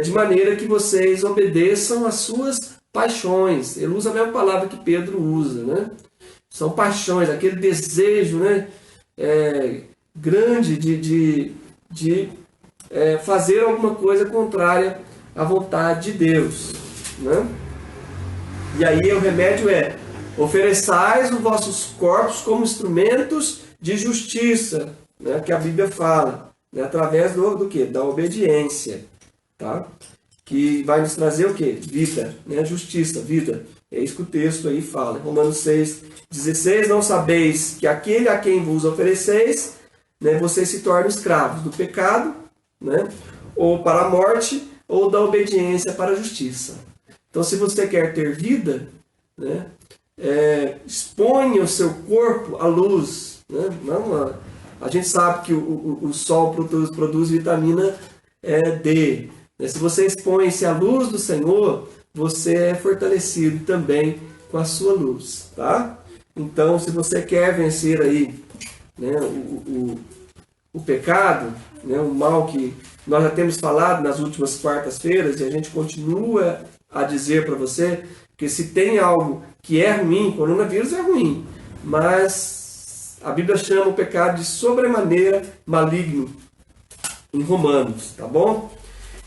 De maneira que vocês obedeçam às suas paixões. Ele usa a mesma palavra que Pedro usa, né? São paixões, aquele desejo, né? Grande de fazer alguma coisa contrária à vontade de Deus, né? E aí o remédio é: ofereçais os vossos corpos como instrumentos de justiça, né? Que a Bíblia fala, né? Através do quê? Da obediência, tá? Que vai nos trazer o quê? Vida, né? Justiça, vida. É isso que o texto aí fala. Romanos 6,16: não sabeis que aquele a quem vos ofereceis, né, vocês se tornam escravos do pecado, né? Ou para a morte, ou da obediência para a justiça. Então, se você quer ter vida, né, exponha o seu corpo à luz, né? Não, a gente sabe que o sol produz vitamina D. Né? Se você expõe-se à luz do Senhor, você é fortalecido também com a sua luz, tá? Então, se você quer vencer aí, né, o pecado, né, o mal que nós já temos falado nas últimas quartas-feiras, e a gente continua a dizer para você que se tem algo que é ruim, coronavírus é ruim, mas a Bíblia chama o pecado de sobremaneira maligno em Romanos, tá bom?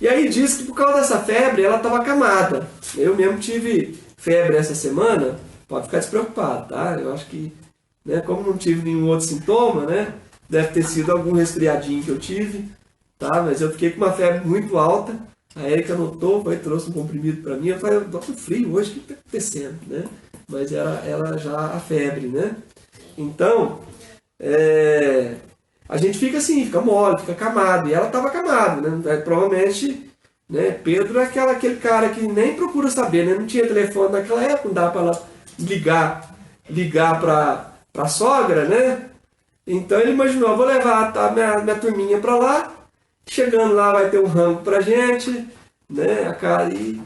E aí diz que por causa dessa febre ela estava acamada. Eu mesmo tive febre essa semana, pode ficar despreocupado, tá? Eu acho que, né, como não tive nenhum outro sintoma, né, deve ter sido algum resfriadinho que eu tive, tá? Mas eu fiquei com uma febre muito alta. A Érica notou, trouxe um comprimido para mim. Eu falei: eu tô com frio hoje, o que está acontecendo, né? Mas era já a febre, né? Então, a gente fica assim, fica mole, fica acamado. E ela estava acamada, né? Provavelmente, né, Pedro é aquele cara que nem procura saber, né? Não tinha telefone naquela época, não dava para ela ligar para a sogra, né? Então ele imaginou: vou levar minha turminha para lá, chegando lá vai ter um rango pra gente, né? A cara, e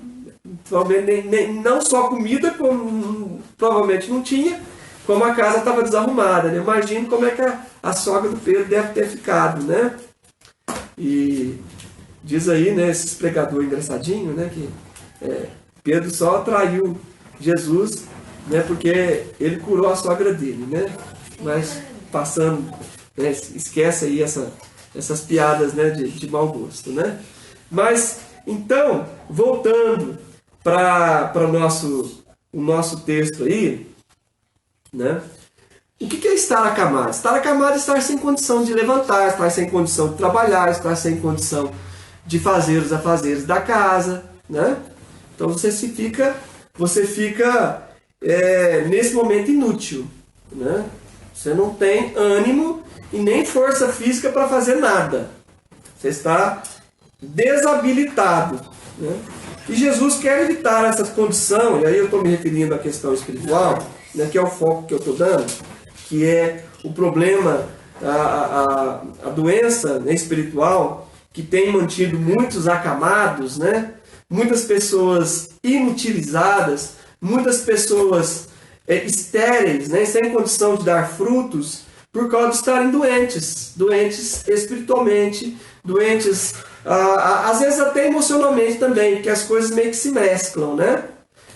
provavelmente não só comida, como provavelmente não tinha, como a casa estava desarrumada, né? Imagino como é que a sogra do Pedro deve ter ficado, né? E diz aí, né, esse pregador engraçadinho, né, que Pedro só traiu Jesus, né, porque ele curou a sogra dele, né? Mas passando, né, esquece aí essas piadas, né, de mau gosto, né? Mas, então, voltando para o nosso texto aí, né? O que é estar acamado? Estar acamado é estar sem condição de levantar, estar sem condição de trabalhar, estar sem condição de fazer os afazeres da casa, né? Então você fica nesse momento inútil, né? Você não tem ânimo e nem força física para fazer nada. Você está desabilitado, né? E Jesus quer evitar essa condição, e aí eu estou me referindo à questão espiritual, né, que é o foco que eu estou dando, que é o problema, a doença, né, espiritual, que tem mantido muitos acamados, né? Muitas pessoas inutilizadas, muitas pessoas estéreis, né, sem condição de dar frutos, por causa de estarem doentes espiritualmente, doentes, às vezes até emocionalmente também, porque as coisas meio que se mesclam, né?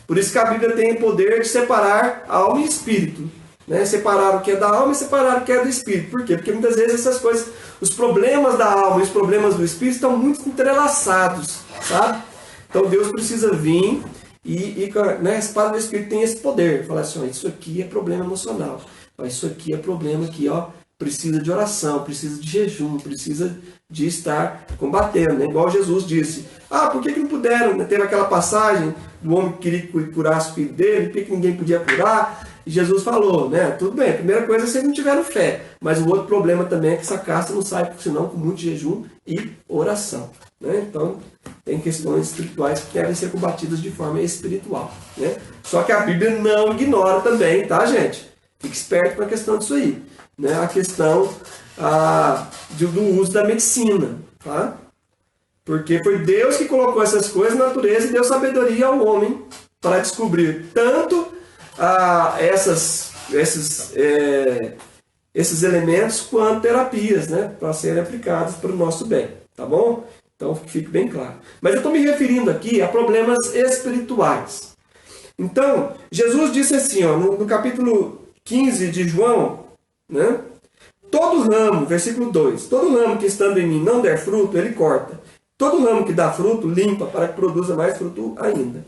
Por isso que a Bíblia tem o poder de separar alma e espírito, né? Separar o que é da alma e separar o que é do espírito. Por quê? Porque muitas vezes essas coisas, os problemas da alma e os problemas do espírito estão muito entrelaçados, sabe? Então Deus precisa vir né, a espada do Espírito tem esse poder. Falar assim: ó, isso aqui é problema emocional. Ó, isso aqui é problema que precisa de oração, precisa de jejum, precisa de estar combatendo. Né? Igual Jesus disse: por que não puderam? Teve aquela passagem do homem que queria curar o filho dele, por que ninguém podia curar? E Jesus falou, né? Tudo bem, a primeira coisa é vocês não tiveram fé. Mas o outro problema também é que essa casta não sai, senão com muito jejum e oração. Né? Então, tem questões espirituais que devem ser combatidas de forma espiritual. Né? Só que a Bíblia não ignora também, tá, gente? Fique esperto com a questão disso aí. Né? A questão do uso da medicina. Tá? Porque foi Deus que colocou essas coisas na natureza e deu sabedoria ao homem para descobrir tanto esses elementos quanto terapias, né? Para serem aplicados para o nosso bem. Tá bom? Então, que fique bem claro. Mas eu estou me referindo aqui a problemas espirituais. Então, Jesus disse assim, ó, no capítulo 15 de João, né? Todo ramo, versículo 2, todo ramo que estando em mim não der fruto, ele corta. Todo ramo que dá fruto, limpa para que produza mais fruto ainda.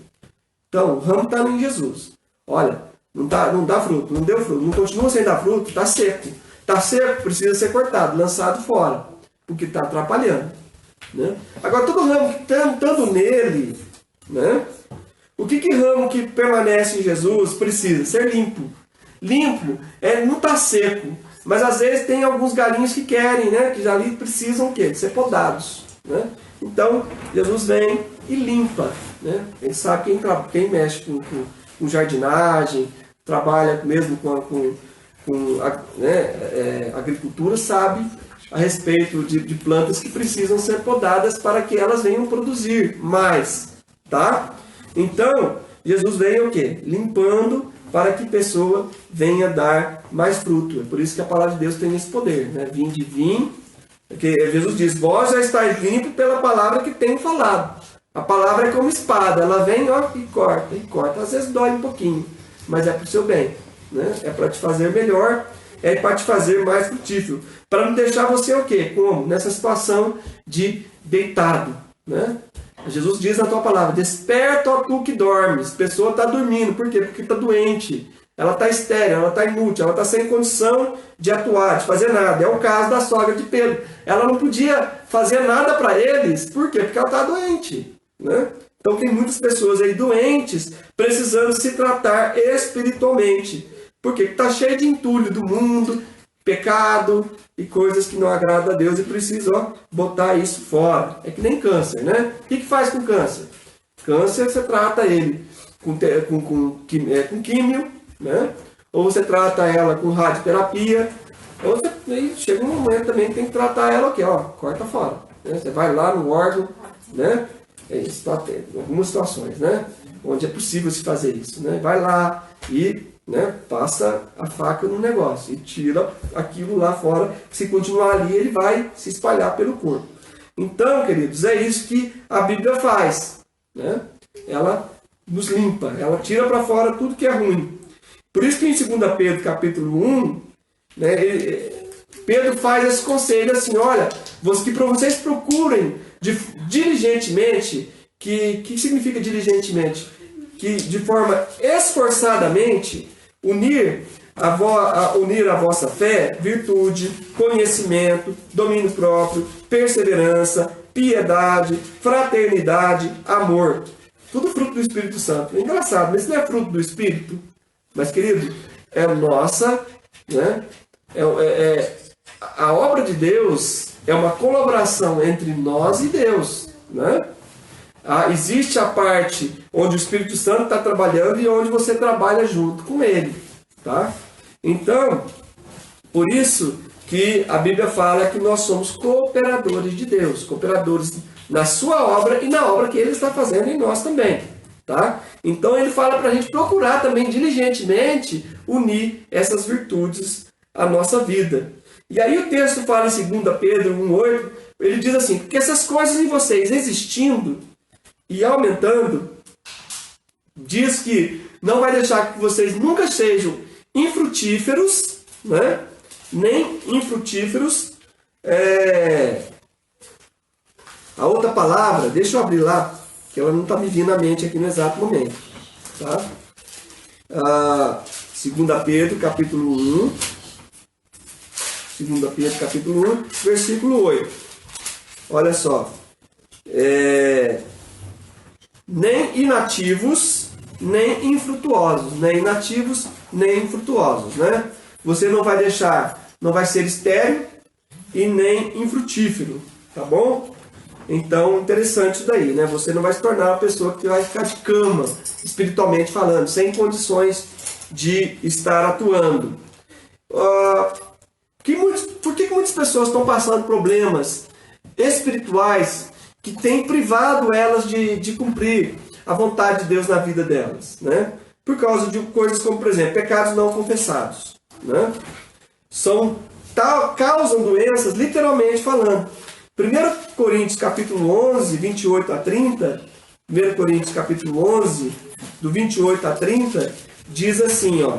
Então, o ramo está em Jesus. Olha, não dá fruto, não deu fruto, não continua sem dar fruto, está seco. Está seco, precisa ser cortado, lançado fora, porque está atrapalhando. Né? Agora, todo ramo que estando nele, né? O que ramo que permanece em Jesus precisa? Ser limpo. Limpo não está seco, mas às vezes tem alguns galinhos que querem, né? Que já ali precisam o quê? De ser podados. Né? Então, Jesus vem e limpa. Né? Ele sabe quem mexe com jardinagem, trabalha mesmo com agricultura, sabe a respeito de plantas que precisam ser podadas para que elas venham produzir mais. Tá? Então, Jesus veio o quê? Limpando para que a pessoa venha dar mais fruto. É por isso que a palavra de Deus tem esse poder. Né? Vim. Porque Jesus diz, vós já estáis limpo pela palavra que tenho falado. A palavra é como espada, ela vem e corta. Às vezes dói um pouquinho, mas é para o seu bem. Né? É para te fazer melhor, é para te fazer mais frutífero. Para não deixar você o quê? Como? Nessa situação de deitado. Né? Jesus diz na tua palavra, desperta, ó tu que dormes. A pessoa está dormindo, por quê? Porque está doente. Ela está estéril, ela está inútil, ela está sem condição de atuar, de fazer nada. É o caso da sogra de Pedro. Ela não podia fazer nada para eles, por quê? Porque ela está doente. Né? Então tem muitas pessoas aí doentes, precisando se tratar espiritualmente. Porque está cheio de entulho do mundo, pecado e coisas que não agradam a Deus e precisa botar isso fora. É que nem câncer, né? O que faz com câncer? Câncer você trata ele com químio, né? Ou você trata ela com radioterapia, ou aí chega um momento também que tem que tratar ela aqui, ó, corta fora. Né? Você vai lá no órgão, né? Algumas situações, né? Onde é possível se fazer isso, né? Vai lá e, né, passa a faca no negócio e tira aquilo lá fora. Se continuar ali, ele vai se espalhar pelo corpo. Então, queridos, é isso que a Bíblia faz, né? Ela nos limpa, ela tira para fora tudo que é ruim. Por isso que em 2 Pedro, capítulo 1, né, Pedro faz esse conselho assim, olha, que vocês procurem diligentemente, que significa diligentemente? Que de forma esforçadamente unir a vossa fé, virtude, conhecimento, domínio próprio, perseverança, piedade, fraternidade, amor. Tudo fruto do Espírito Santo. É engraçado, mas isso não é fruto do Espírito. Mas, querido, é nossa, né? A obra de Deus é uma colaboração entre nós e Deus, né? Existe a parte onde o Espírito Santo está trabalhando e onde você trabalha junto com ele, tá? Então, por isso que a Bíblia fala que nós somos cooperadores de Deus, cooperadores na sua obra e na obra que ele está fazendo em nós também, tá? Então ele fala para a gente procurar também diligentemente unir essas virtudes à nossa vida. E aí o texto fala em 2 Pedro 1,8, ele diz assim, porque essas coisas em vocês existindo e aumentando, diz que não vai deixar que vocês nunca sejam infrutíferos, né? Nem infrutíferos. A outra palavra, deixa eu abrir lá, que ela não está me vindo à mente aqui no exato momento. Tá? 2 Pedro, capítulo 1. 2 Pedro, capítulo 1, versículo 8. Olha só. Nem inativos, nem infrutuosos, nem inativos, nem infrutuosos, né? Você não vai ser estéril e nem infrutífero, tá bom? Então, interessante isso daí, né? Você não vai se tornar uma pessoa que vai ficar de cama, espiritualmente falando, sem condições de estar atuando. Por que muitas pessoas estão passando problemas espirituais que têm privado elas de cumprir a vontade de Deus na vida delas, né? Por causa de coisas como, por exemplo, pecados não confessados, né? Causam doenças, literalmente falando. 1 Coríntios capítulo 11, 28 a 30, 1 Coríntios capítulo 11, do 28 a 30, diz assim, ó.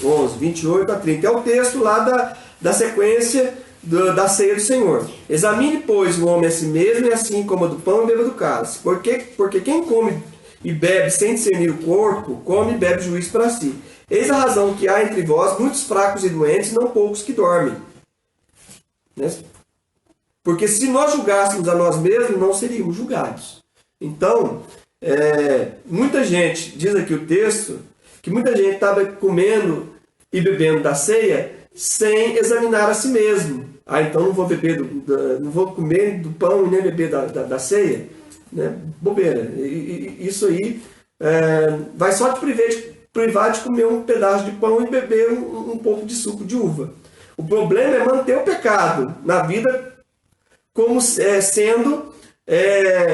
11, 28 a 30. É o texto lá da sequência da ceia do Senhor. Examine, pois, o homem a si mesmo, e assim coma do pão e beba do cálice. Porque quem come e bebe sem discernir o corpo, come e bebe juízo para si. Eis a razão que há entre vós muitos fracos e doentes, não poucos que dormem. Né? Porque se nós julgássemos a nós mesmos, não seríamos julgados. Então, muita gente, diz aqui o texto, que muita gente estava comendo e bebendo da ceia sem examinar a si mesmo. Então não vou comer do pão e nem beber da ceia. Né? Bobeira. Isso aí vai só te privar de comer um pedaço de pão e beber um pouco de suco de uva. O problema é manter o pecado na vida como sendo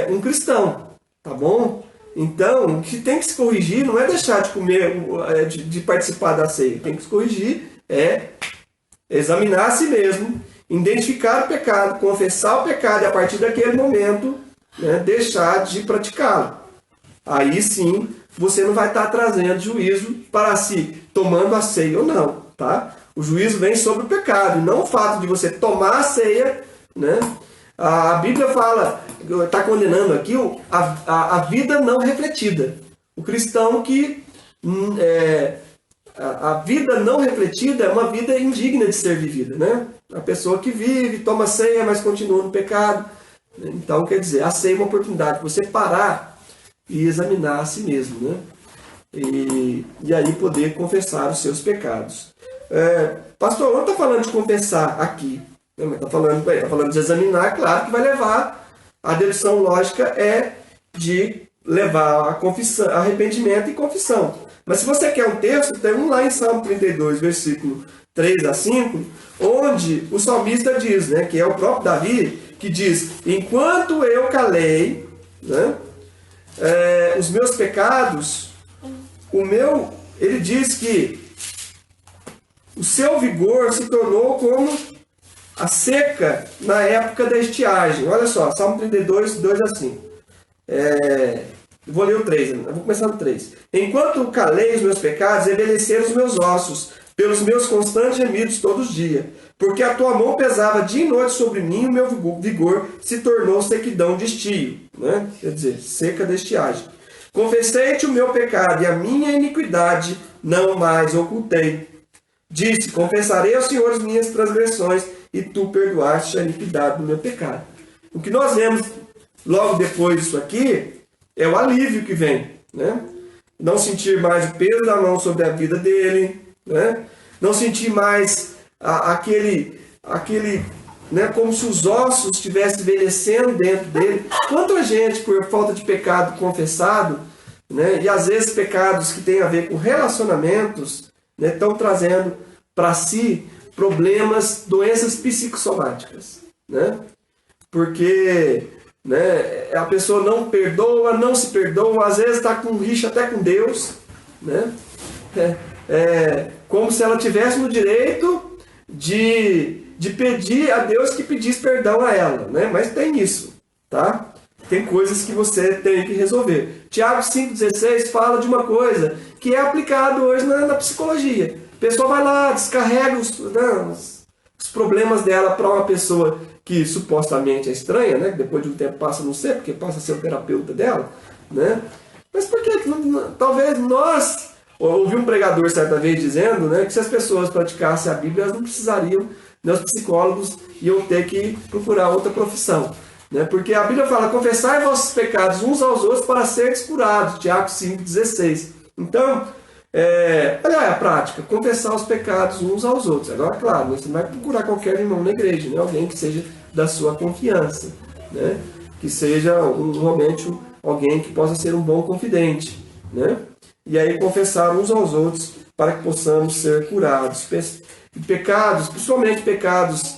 um cristão. Tá bom? Então, o que tem que se corrigir não é deixar de comer, de participar da ceia. Tem que se corrigir examinar a si mesmo, identificar o pecado, confessar o pecado e a partir daquele momento, né, deixar de praticá-lo. Aí sim, você não vai estar trazendo juízo para si, tomando a ceia ou não. Tá? O juízo vem sobre o pecado, não o fato de você tomar a ceia. Né? A Bíblia está condenando aqui a vida não refletida. O cristão que a vida não refletida é uma vida indigna de ser vivida, né? A pessoa que vive, toma ceia, mas continua no pecado. Então, quer dizer, a ceia é uma oportunidade de você parar e examinar a si mesmo, né? E aí poder confessar os seus pecados. Pastor, não está falando de confessar aqui, né? Mas está falando de examinar, claro que vai levar, a dedução lógica de levar a confissão, arrependimento e confissão. Mas se você quer um texto, tem um lá em Salmo 32, versículo 3 a 5, onde o salmista diz, né, que é o próprio Davi, que diz, enquanto eu calei, né, os meus pecados, ele diz que o seu vigor se tornou como a seca na época da estiagem. Olha só, Salmo 32, 2 a 5. Vou ler o 3, vou começar no 3. Enquanto calei os meus pecados, envelheceram os meus ossos, pelos meus constantes gemidos todos os dias. Porque a tua mão pesava dia e noite sobre mim, e o meu vigor se tornou sequidão de estio. Né? Quer dizer, seca da estiagem. Confessei-te o meu pecado, e a minha iniquidade não mais ocultei. Disse, confessarei ao Senhor as minhas transgressões, e tu perdoaste a iniquidade do meu pecado. O que nós vemos logo depois disso aqui é o alívio que vem, né? Não sentir mais o peso da mão sobre a vida dele, né? Não sentir mais aquele, né, como se os ossos estivessem envelhecendo dentro dele. Quanta gente, por falta de pecado confessado, né, e às vezes pecados que têm a ver com relacionamentos, né, estão trazendo para si problemas, doenças psicossomáticas, né? Porque, né, a pessoa não perdoa, não se perdoa, às vezes está com rixa até com Deus, né? Como se ela tivesse no direito de pedir a Deus que pedisse perdão a ela, né? Mas tem isso, tá? Tem coisas que você tem que resolver. Tiago 5,16 fala de uma coisa que é aplicado hoje na psicologia. A pessoa vai lá, descarrega os problemas dela para uma pessoa que supostamente é estranha, né? Depois de um tempo passa a não ser, porque passa a ser o terapeuta dela, né? Mas por que talvez nós... Ouvi um pregador certa vez dizendo, né, que se as pessoas praticassem a Bíblia, elas não precisariam, né, os psicólogos iam ter que procurar outra profissão. né? Porque a Bíblia fala, confessai vossos pecados uns aos outros para seres curados, Tiago 5,16. Então, olha a prática, confessar os pecados uns aos outros. Agora, claro, você não vai procurar qualquer irmão na igreja, né? Alguém que seja da sua confiança, né? Que seja realmente alguém que possa ser um bom confidente, né? E aí confessar uns aos outros para que possamos ser curados. Pecados, principalmente pecados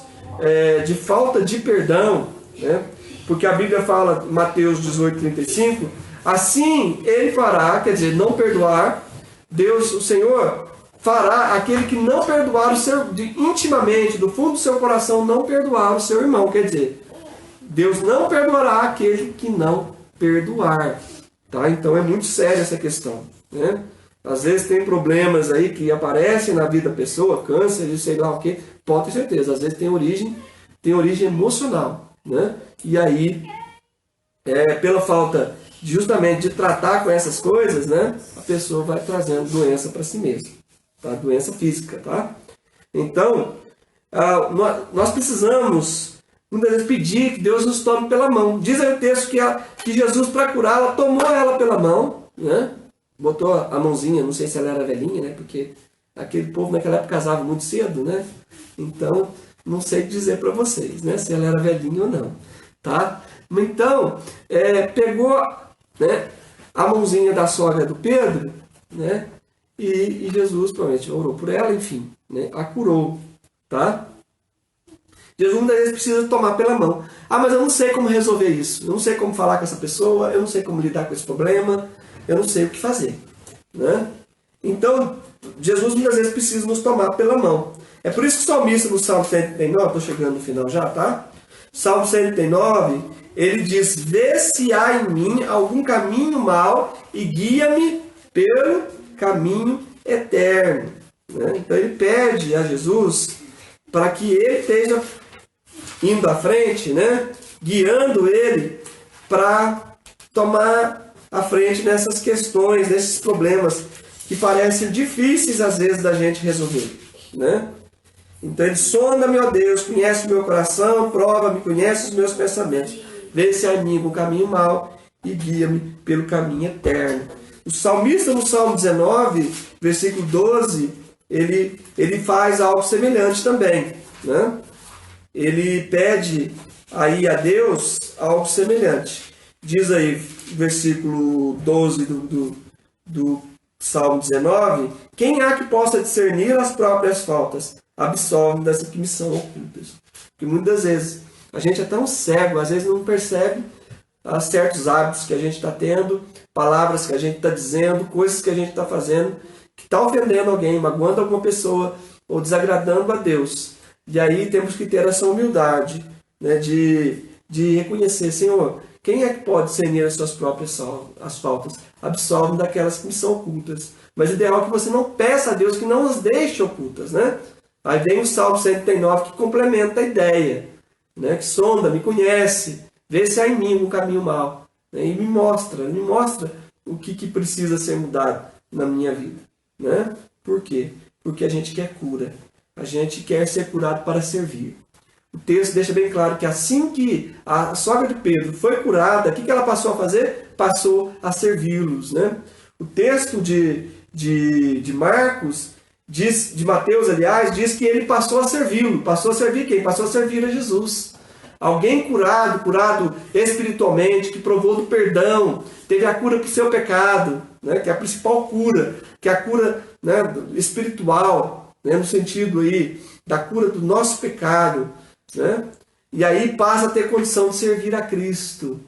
de falta de perdão, né? Porque a Bíblia fala, Mateus 18,35, assim ele fará, quer dizer, não perdoar, Deus, o Senhor, fará aquele que não perdoar o seu, intimamente, do fundo do seu coração, não perdoar o seu irmão. Quer dizer, Deus não perdoará aquele que não perdoar. Tá? Então é muito séria essa questão, né? Às vezes tem problemas aí que aparecem na vida da pessoa, câncer, sei lá o que, pode ter certeza. Às vezes tem origem emocional, né? E aí, pela falta justamente de tratar com essas coisas, né? A pessoa vai trazendo doença para si mesma, tá? Doença física, tá? Então, nós precisamos muitas vezes pedir que Deus nos tome pela mão. Diz aí o texto que Jesus, para curá-la, tomou ela pela mão, né? Botou a mãozinha, não sei se ela era velhinha, né? Porque aquele povo naquela época casava muito cedo, né? Então, não sei dizer para vocês, né? Se ela era velhinha ou não, tá? Então, pegou, né, a mãozinha da sogra do Pedro, né? E Jesus provavelmente orou por ela, enfim, né? A curou, tá? Jesus muitas vezes precisa tomar pela mão. Ah, mas eu não sei como resolver isso. Eu não sei como falar com essa pessoa. Eu não sei como lidar com esse problema. Eu não sei o que fazer, né? Então, Jesus muitas vezes precisa nos tomar pela mão. É por isso que o salmista no Salmo 139, estou chegando no final já, tá? Salmo 139, ele diz, vê se há em mim algum caminho mau e guia-me pelo caminho eterno. Né? Então ele pede a Jesus para que ele esteja indo à frente, né? Guiando ele para tomar a frente nessas questões, nesses problemas que parecem difíceis às vezes da gente resolver, né? Então ele sonda-me, ó Deus, conhece o meu coração, prova-me, conhece os meus pensamentos, vê se há em mim um caminho mau e guia-me pelo caminho eterno. O salmista no Salmo 19, versículo 12, ele faz algo semelhante também, né? Ele pede aí a Deus algo semelhante. Diz aí, versículo 12 do Salmo 19, quem há que possa discernir as próprias faltas? Absolve das que me são ocultas. Porque muitas vezes a gente é tão cego, às vezes não percebe certos hábitos que a gente está tendo, palavras que a gente está dizendo, coisas que a gente está fazendo, que está ofendendo alguém, magoando alguma pessoa ou desagradando a Deus. E aí temos que ter essa humildade, né, de reconhecer, Senhor, quem é que pode discernir as suas próprias faltas? Absolve daquelas que me são ocultas. Mas o ideal é que você não peça a Deus que não as deixe ocultas, né? Aí vem o Salmo 139 que complementa a ideia, né? Que sonda, me conhece, vê se há em mim um caminho mau, né? E me mostra o que precisa ser mudado na minha vida, né? Por quê? Porque a gente quer cura, a gente quer ser curado para servir. O texto deixa bem claro que assim que a sogra de Pedro foi curada, o que ela passou a fazer? Passou a servi-los, né? O texto de Marcos, de Mateus, aliás, diz que ele passou a servi-lo. Passou a servir quem? Passou a servir a Jesus. Alguém curado espiritualmente, que provou do perdão, teve a cura para o seu pecado, né? Que é a principal cura, que é a cura, né, espiritual, né? No sentido aí da cura do nosso pecado, né? E aí passa a ter condição de servir a Cristo,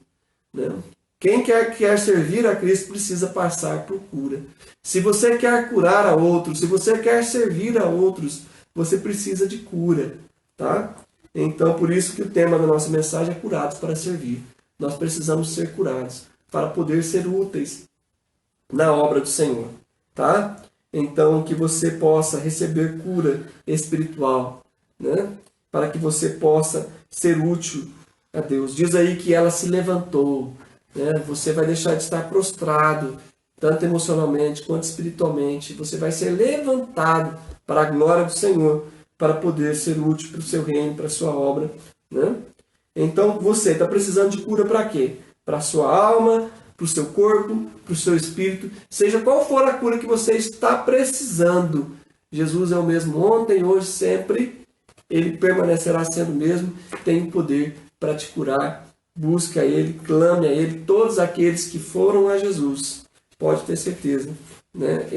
né? Quem quer servir a Cristo precisa passar por cura. Se você quer curar a outros, se você quer servir a outros, você precisa de cura, tá? Então, por isso que o tema da nossa mensagem é curados para servir. Nós precisamos ser curados para poder ser úteis na obra do Senhor, tá? Então, que você possa receber cura espiritual, né? Para que você possa ser útil a Deus. Diz aí que ela se levantou, né? Você vai deixar de estar prostrado, tanto emocionalmente quanto espiritualmente. Você vai ser levantado para a glória do Senhor, para poder ser útil para o seu reino, para a sua obra, né? Então você está precisando de cura para quê? Para a sua alma, para o seu corpo, para o seu espírito, seja qual for a cura que você está precisando. Jesus é o mesmo ontem, hoje, sempre. Ele permanecerá sendo o mesmo, tem o poder para te curar. Busca Ele, clame a Ele. Todos aqueles que foram a Jesus, pode ter certeza, né?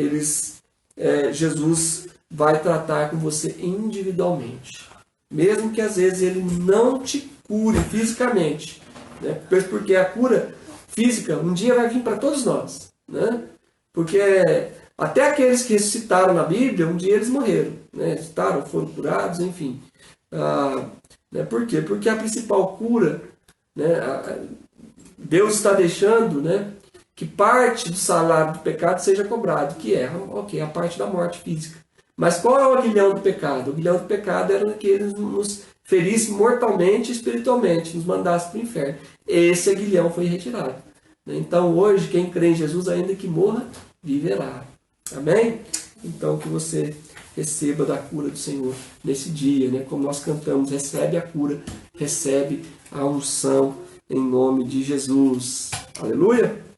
Jesus vai tratar com você individualmente. Mesmo que às vezes Ele não te cure fisicamente, né? Porque a cura física um dia vai vir para todos nós, né? Porque até aqueles que ressuscitaram na Bíblia, um dia eles morreram, né? Ressuscitaram, foram curados, enfim. Né? Por quê? Porque a principal cura, né? Deus está deixando, né, que parte do salário do pecado seja cobrado, que é a parte da morte física. Mas qual é o aguilhão do pecado? O aguilhão do pecado era que ele nos ferisse mortalmente e espiritualmente, nos mandasse para o inferno. Esse aguilhão foi retirado. Então hoje, quem crê em Jesus, ainda que morra, viverá. Amém? Então que você receba da cura do Senhor nesse dia, né? Como nós cantamos, recebe a cura, recebe a unção em nome de Jesus. Aleluia!